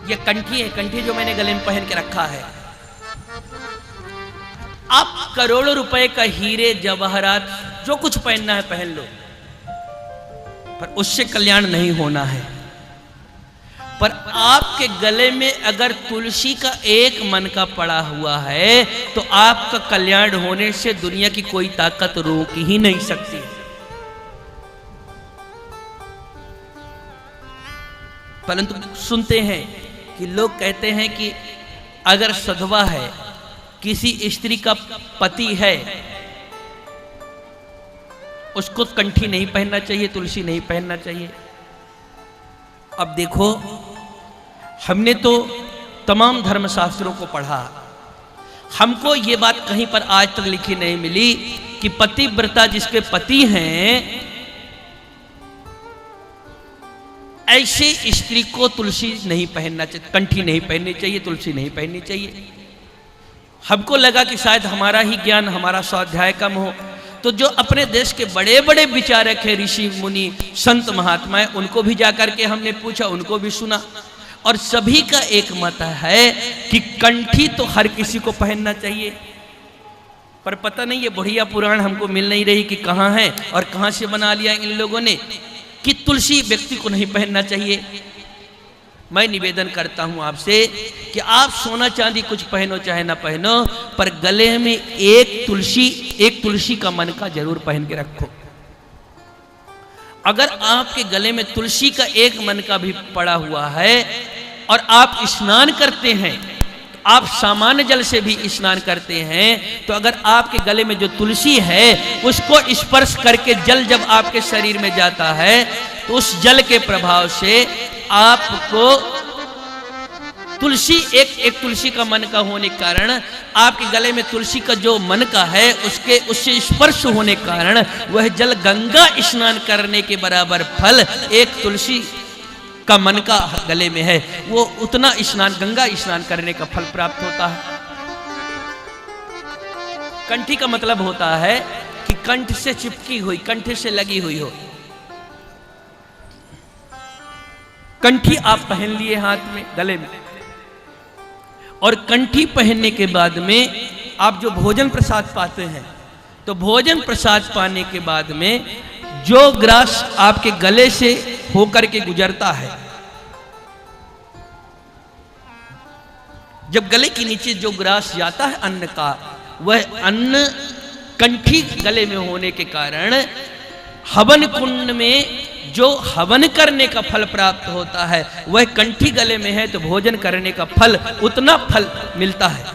ये कंठी है, कंठी जो मैंने गले में पहन के रखा है। आप करोड़ों रुपए का हीरे जवाहरात जो कुछ पहनना है पहन लो, पर उससे कल्याण नहीं होना है। पर आपके गले में अगर तुलसी का एक मन का पड़ा हुआ है तो आपका कल्याण होने से दुनिया की कोई ताकत रोक ही नहीं सकती। परंतु सुनते हैं कि लोग कहते हैं कि अगर सधवा है, किसी स्त्री का पति है, उसको कंठी नहीं पहनना चाहिए, तुलसी नहीं पहनना चाहिए। अब देखो, हमने तो तमाम धर्मशास्त्रों को पढ़ा, हमको ये बात कहीं पर आज तक लिखी नहीं मिली कि पतिव्रता जिसके पति हैं ऐसे स्त्री को तुलसी नहीं पहनना चाहिए, कंठी नहीं पहननी चाहिए, तुलसी नहीं पहननी चाहिए। हमको लगा कि शायद हमारा ही ज्ञान, हमारा स्वाध्याय कम हो, तो जो अपने देश के बड़े बड़े विचारक हैं, ऋषि मुनि संत महात्माएं, उनको भी जाकर के हमने पूछा, उनको भी सुना, और सभी का एक मत है कि कंठी तो हर किसी को पहनना चाहिए। पर पता नहीं ये बुढ़िया पुराण हमको मिल नहीं रही कि कहाँ है और कहाँ से बना लिया इन लोगों ने कि तुलसी व्यक्ति को नहीं पहनना चाहिए। मैं निवेदन करता हूं आपसे कि आप सोना चांदी कुछ पहनो चाहे ना पहनो, पर गले में एक तुलसी का मन का जरूर पहन के रखो। अगर आपके गले में तुलसी का एक मन का भी पड़ा हुआ है और आप स्नान करते हैं, तो आप सामान्य जल से भी स्नान करते हैं, तो अगर आपके गले में जो तुलसी है उसको स्पर्श करके जल जब आपके शरीर में जाता है तो उस जल के प्रभाव से आपको तुलसी एक तुलसी का मन का होने के कारण, आपके गले में तुलसी का जो मन का है उससे स्पर्श होने के कारण वह जल गंगा स्नान करने के बराबर फल एक तुलसी का मन का गले में है, वो उतना स्नान, गंगा स्नान करने का फल प्राप्त होता है। कंठी का मतलब होता है कि कंठ से चिपकी हुई, कंठ से लगी हुई हो। कंठी आप पहन लिए हाथ में, गले में, और कंठी पहनने के बाद में आप जो भोजन प्रसाद पाते हैं, तो भोजन प्रसाद पाने के बाद में जो ग्रास आपके गले से होकर के गुजरता है, जब गले के नीचे जो ग्रास जाता है अन्न का, वह अन्न कंठी गले में होने के कारण हवन कुंड में जो हवन करने का फल प्राप्त होता है वह कंठी गले में है, तो भोजन करने का फल उतना फल मिलता है।